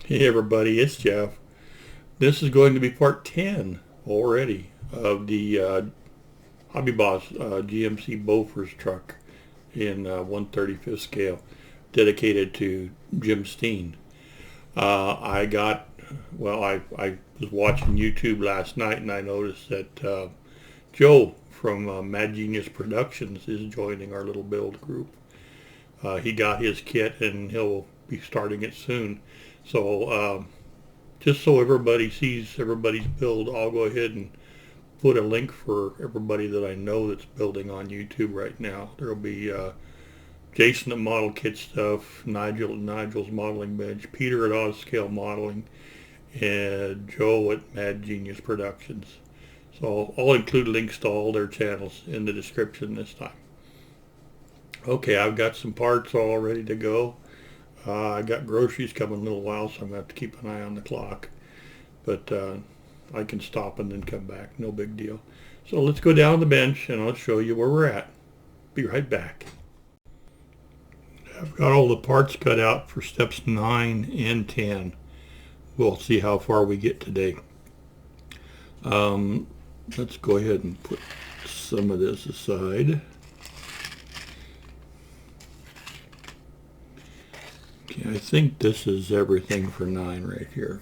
Hey everybody, it's Jeff. This is going to be part 10 already of the Hobby Boss GMC Bofors truck in 1/35th scale dedicated to Jim Steen. I got, well, I was watching YouTube last night and I noticed that Joe from Mad Genius Productions is joining our little build group. He got his kit and he'll be starting it soon. So just so everybody sees everybody's build, I'll go ahead and put a link for everybody that I know that's building on YouTube right now. There'll be Jason at ModelkitStuff, Nigel at Nigel's Modeling Bench, Peter at Autoscale Modeling, and Joe at Mad Genius Productions. So I'll include links to all their channels in the description this time. Okay, I've got some parts all ready to go. I got groceries coming in a little while, so I'm going to have to keep an eye on the clock. But I can stop and then come back. No big deal. So let's go down the bench and I'll show you where we're at. Be right back. I've got all the parts cut out for steps 9 and 10. We'll see how far we get today. Let's go ahead and put some of this aside. Okay, I think this is everything for 9 right here.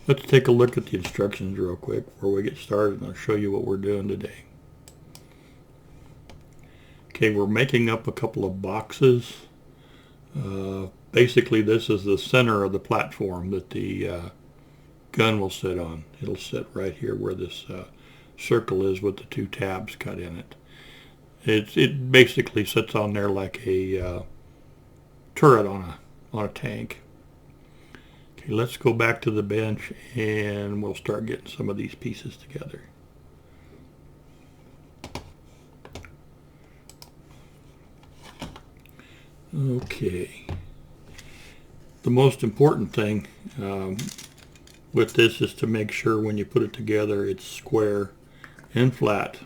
Let's take a look at the instructions real quick before we get started, and I'll show you what we're doing today. Okay, we're making up a couple of boxes. Basically, this is the center of the platform that the gun will sit on. It'll sit right here where this circle is with the 2 tabs cut in it. It basically sits on there like a turret on a tank. Okay, let's go back to the bench and we'll start getting some of these pieces together. Okay. The most important thing with this is to make sure when you put it together it's square and flat.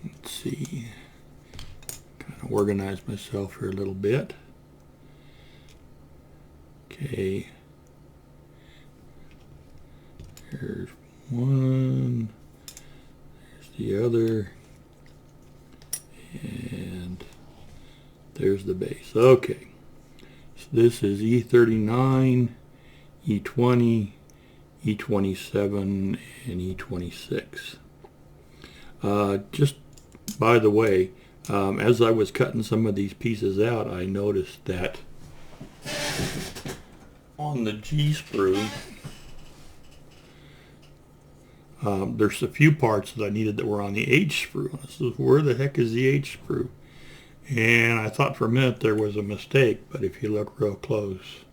Let's see. Kind of organize myself here a little bit. Okay. Here's one. There's the other. And there's the base. Okay. So this is E39, E20, E27, and E26. Just by the way, as I was cutting some of these pieces out, I noticed that on the G sprue, there's a few parts that I needed that were on the H sprue. This is where the heck is the H sprue? And I thought for a minute there was a mistake, but if you look real close,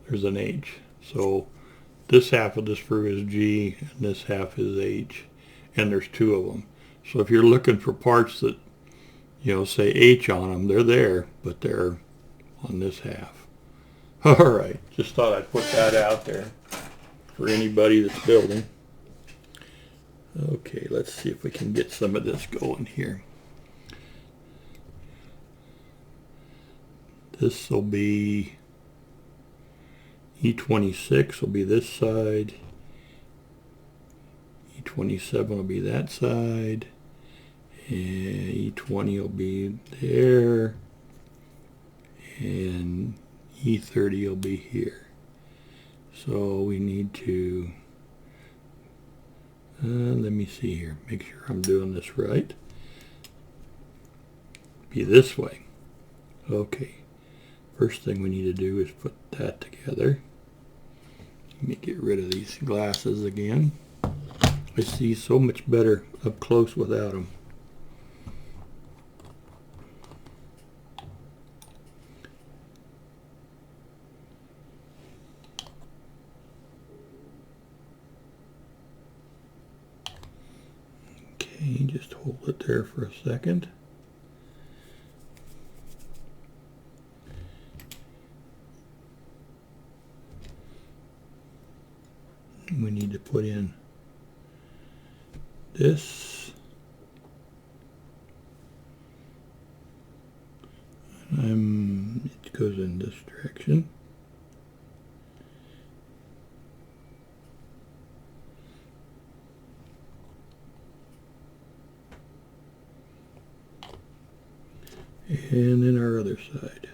there's an H. So this half of the sprue is G and this half is H, and there's 2 of them. So if you're looking for parts that, you know, say H on them, they're there, but they're on this half. All right, just thought I'd put that out there for anybody that's building. Okay, let's see if we can get some of this going here. This will be E26 will be this side. E27 will be that side. And E20 will be there. And E30 will be here. So we need to, let me see here, make sure I'm doing this right. Be this way. Okay. First thing we need to do is put that together. Let me get rid of these glasses again. I see so much better up close without them. Okay, just hold it there for a second. We need to put in this It goes in this direction. And then our other side.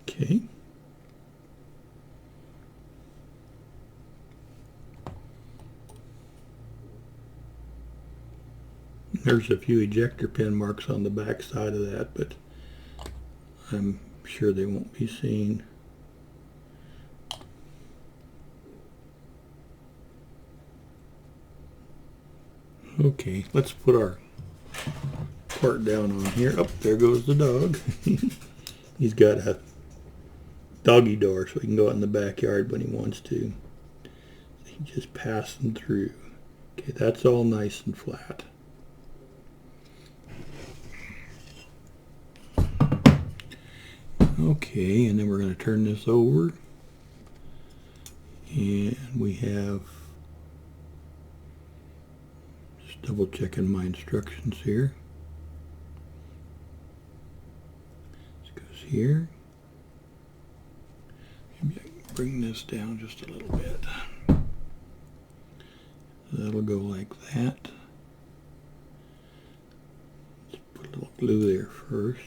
Okay. There's a few ejector pin marks on the back side of that, but I'm sure they won't be seen. Okay, let's put our part down on here. Oh, there goes the dog. He's got a doggy door so he can go out in the backyard when he wants to. He just passed them through. Okay, that's all nice and flat. Okay, and then we're going to turn this over. And we have, just double checking my instructions here. This goes here. Maybe I can bring this down just a little bit. That'll go like that. Let's put a little glue there first.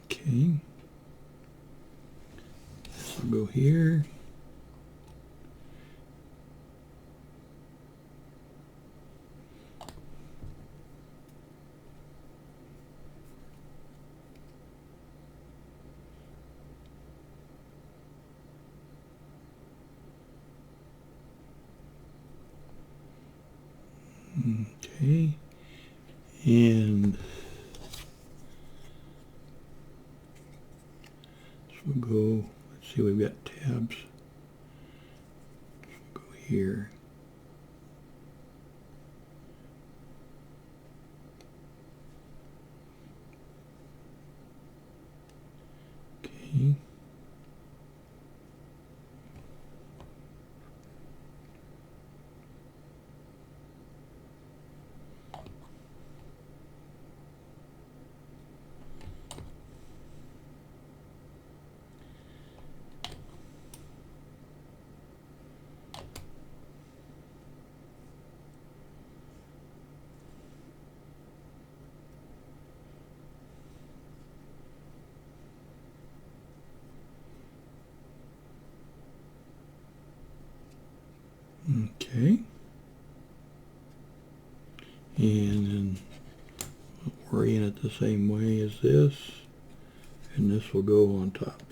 Okay. This will go here. Okay, and this will go, let's see, we've got tabs. This will go here. Okay. Okay, and then orient it the same way as this, and this will go on top.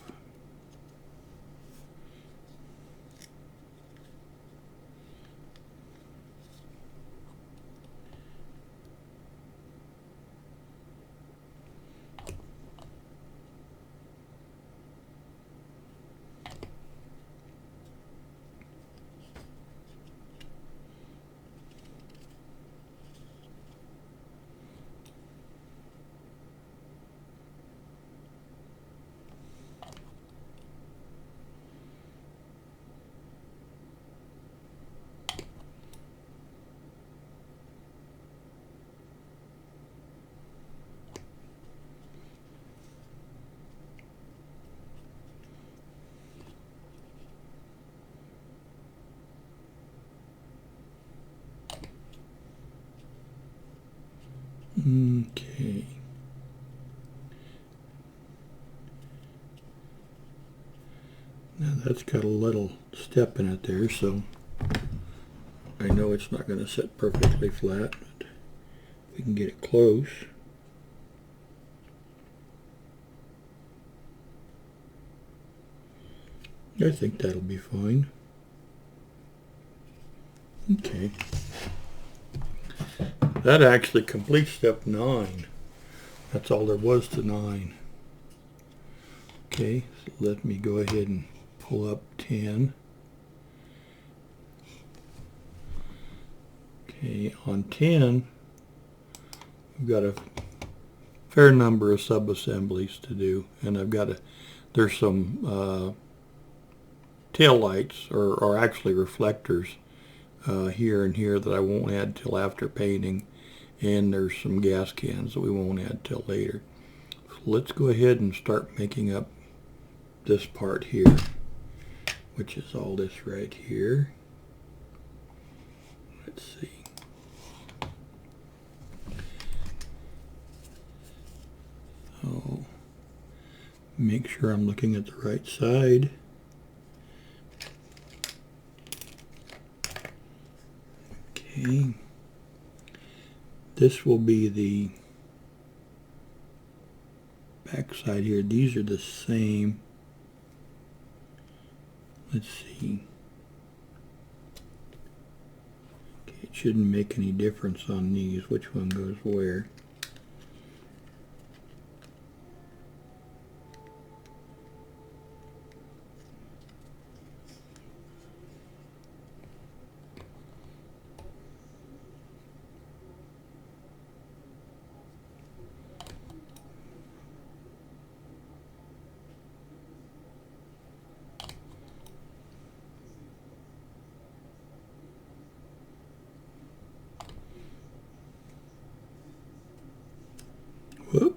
Okay. Now that's got a little step in it there, so I know it's not going to sit perfectly flat, but we can get it close. I think that'll be fine. Okay. That actually completes step 9 That's all there was to 9. Okay, so let me go ahead and pull up 10. Okay, on 10, we've got a fair number of sub-assemblies to do, and there's some tail lights, or actually reflectors, here and here that I won't add till after painting, and there's some gas cans that we won't add till later. So let's go ahead and start making up this part here, which is all this right here. Let's see. Oh, make sure I'm looking at the right side. Okay. This will be the back side here. These are the same. Let's see. Okay, it shouldn't make any difference on these, which one goes where. Whoop.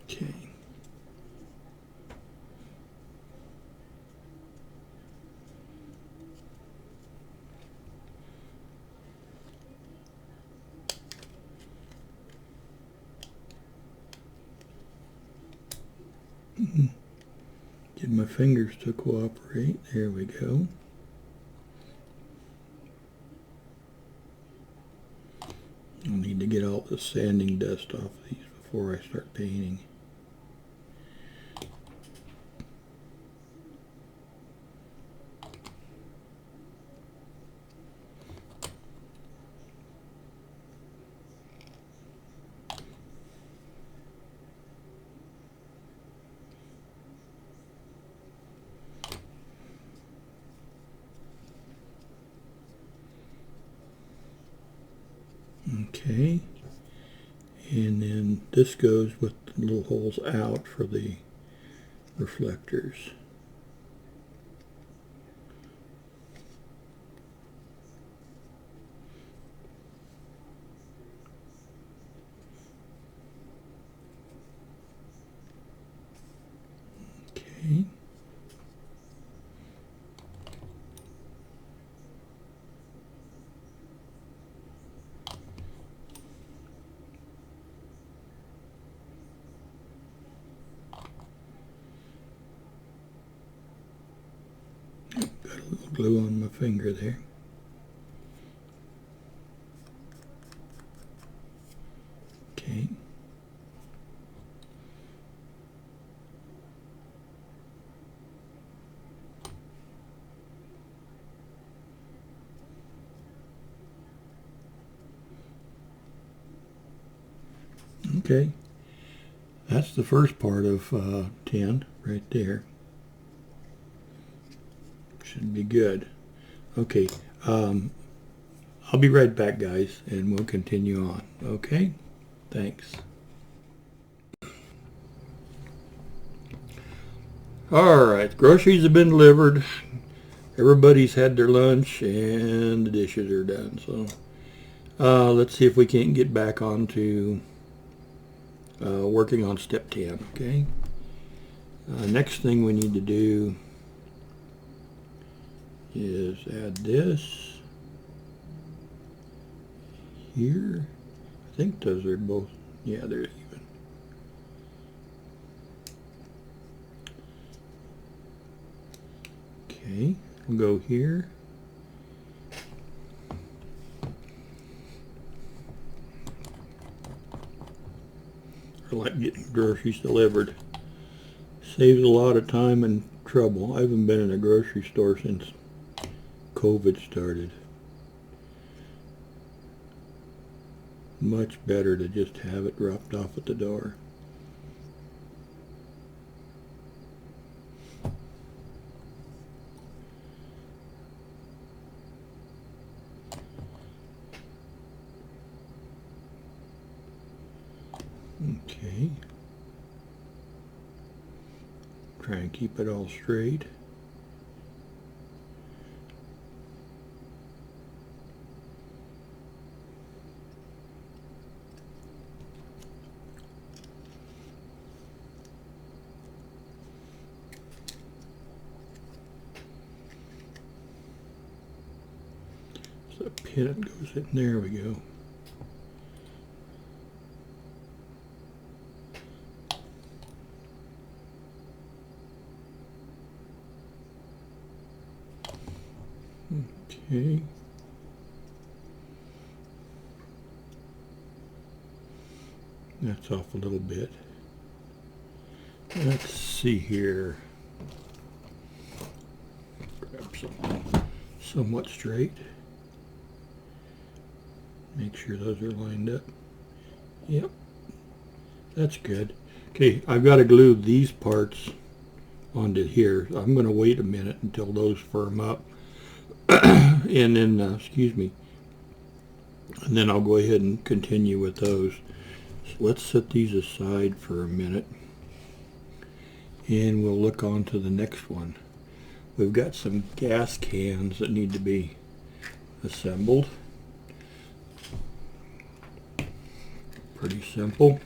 Okay. Get my fingers to cooperate. There we go. I'll need to get all the sanding dust off these before I start painting. Okay, and then this goes with the little holes out for the reflectors. Okay. Got a little glue on my finger there. Okay. Okay. That's the first part of 10 right there. Should be good. Okay, I'll be right back, guys, and we'll continue on. Okay, thanks. All right, groceries have been delivered. Everybody's had their lunch, and the dishes are done. So let's see if we can't get back on to working on step 10. Okay. Next thing we need to do is add this here. I think those are both, yeah, they're even. Okay, we'll go here, I like getting groceries delivered. Saves a lot of time and trouble. I haven't been in a grocery store since COVID started. Much better to just have it dropped off at the door. Okay. Try and keep it all straight. So the pin goes in. There we go. Okay. That's off a little bit. Let's see here. Grab something somewhat straight. Make sure those are lined up. Yep. That's good. Okay, I've got to glue these parts onto here. I'm going to wait a minute until those firm up. And then, excuse me, and then I'll go ahead and continue with those. So let's set these aside for a minute, and we'll look on to the next one. We've got some gas cans that need to be assembled. Pretty simple.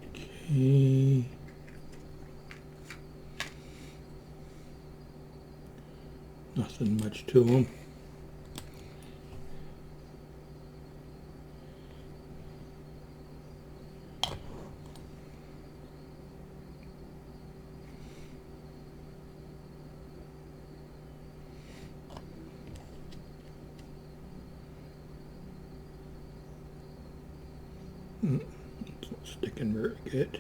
Okay. Nothing much to them. It's not sticking very good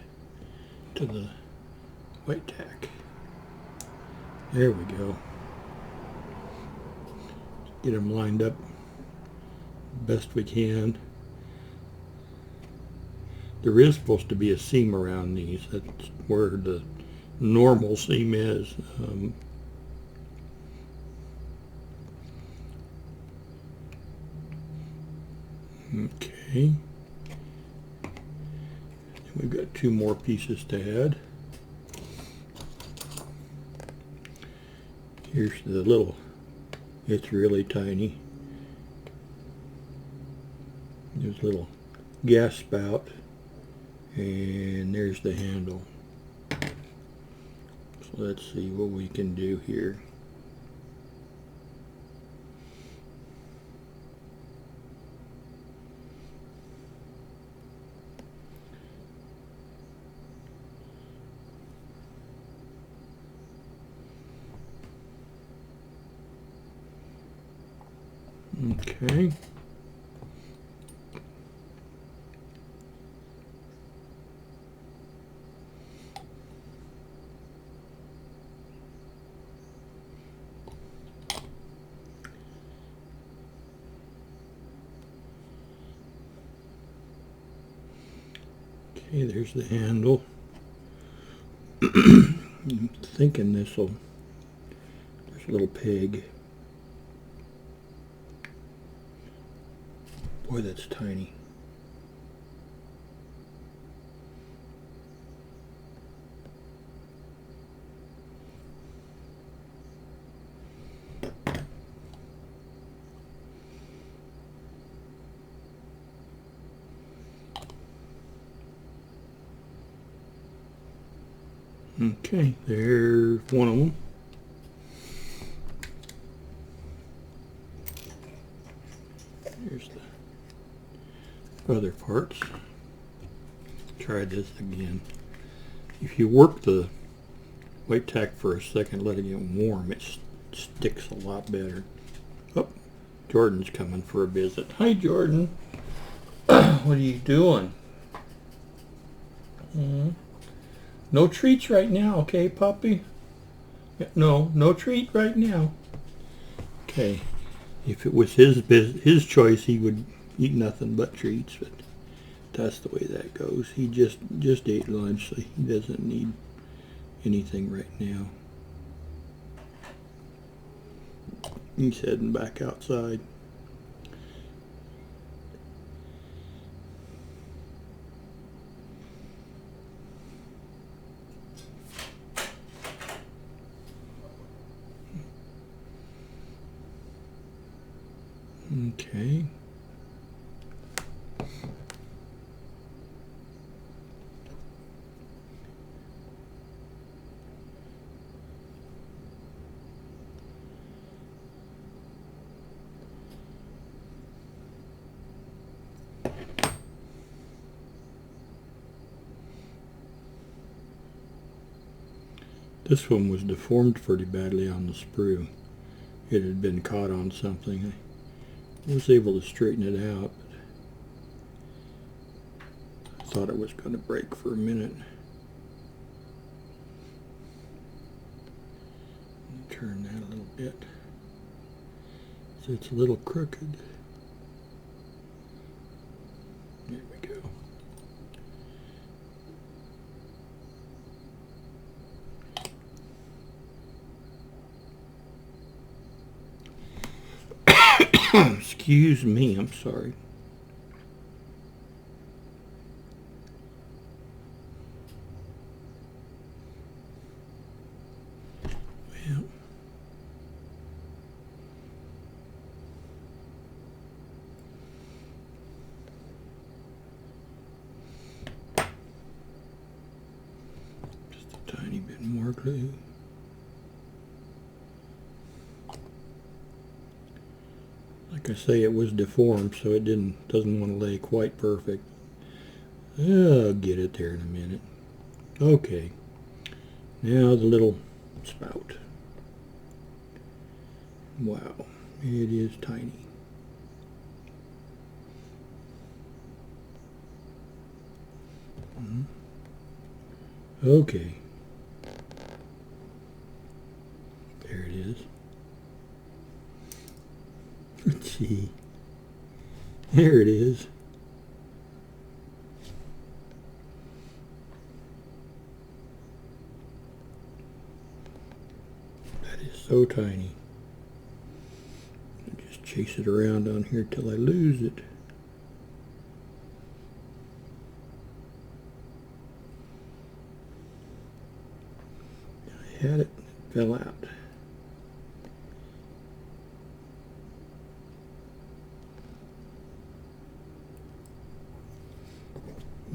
to the white tack. There we go. Get them lined up best we can. There is supposed to be a seam around these. That's where the normal seam is. Okay. We've got two more pieces to add. Here's the little, it's really tiny. There's a little gas spout, and there's the handle. So let's see what we can do here. Okay. Okay, there's the handle. I'm thinking this'll, there's a little peg. Boy, that's tiny. Okay, there's one of them. Here's the other parts. Try this again. If you work the white tack for a second, letting it warm, it sticks a lot better. Oh, Jordan's coming for a visit. Hi, Jordan. What are you doing? No treats right now, okay, puppy? No, no treat right now. Okay. If it was his choice, he would eat nothing but treats, but that's the way that goes. He just ate lunch, so he doesn't need anything right now. He's heading back outside. Okay. This one was deformed pretty badly on the sprue. It had been caught on something. I was able to straighten it out, but I thought it was going to break for a minute. Turn that a little bit. So it's a little crooked. There we go. Excuse me, I'm sorry. Well, just a tiny bit more glue. Like I say, it was deformed, so it doesn't want to lay quite perfect. I'll get it there in a minute. Okay, now the little spout. Wow, it is tiny. Okay, there it is. Let's see. There it is. That is so tiny. I'll just chase it around on here till I lose it. I had it, it fell out.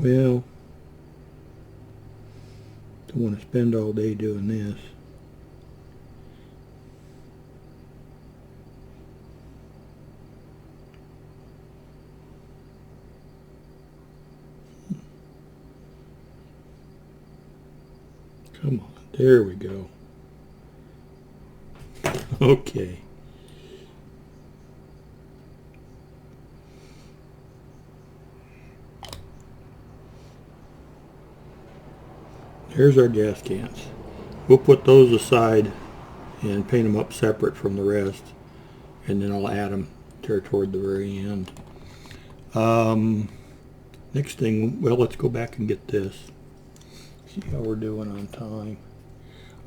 Well, don't want to spend all day doing this. Come on, there we go. Okay. Here's our gas cans. We'll put those aside and paint them up separate from the rest, and then I'll add them toward the very end. Next thing, well, let's go back and get this. See how we're doing on time.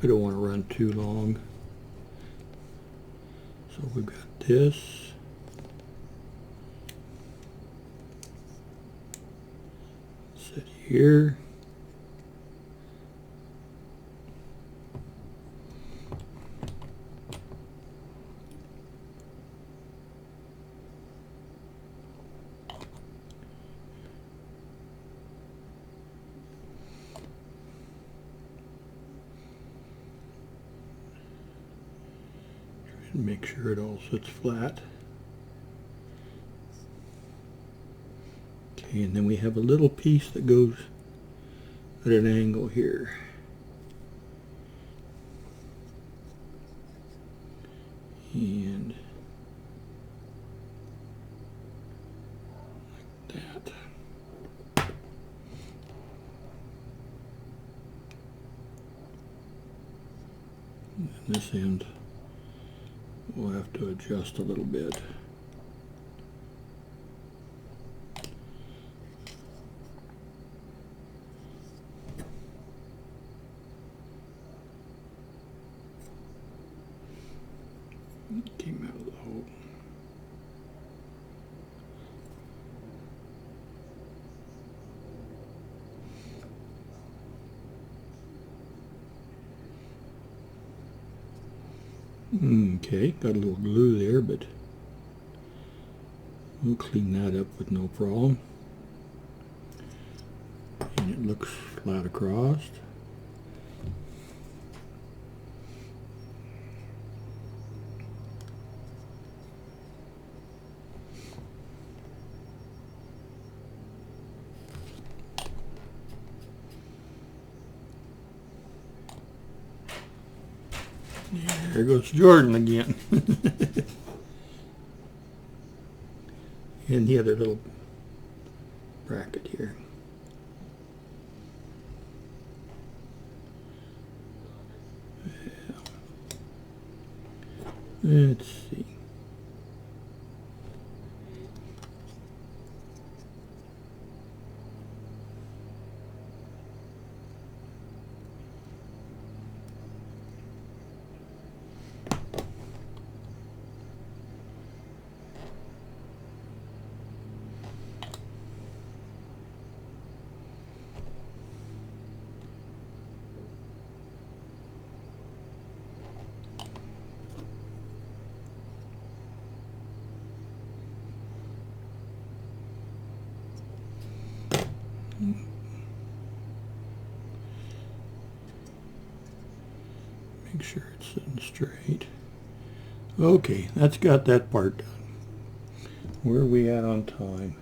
I don't want to run too long. So we've got this. Set here. Make sure it all sits flat. Okay, and then we have a little piece that goes at an angle here. And This end we'll have to adjust a little bit. Came out of the hole. Okay, got a little glue there, but we'll clean that up with no problem. And it looks flat across. There goes Jordan again. And the other little bracket here. Yeah. Let's see. Make sure it's sitting straight. Okay, that's got that part done. Where are we at on time?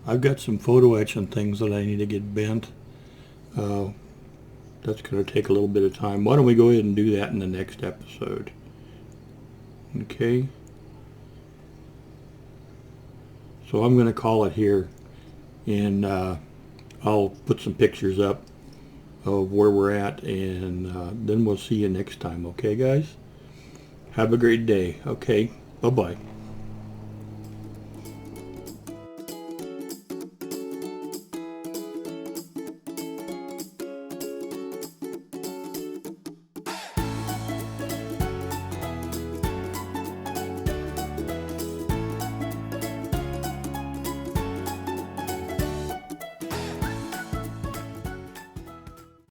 I've got some photo etch and things that I need to get bent. That's going to take a little bit of time. Why don't we go ahead and do that in the next episode? Okay. So I'm going to call it here, and I'll put some pictures up of where we're at, and then we'll see you next time. Okay, guys? Have a great day. Okay, bye-bye.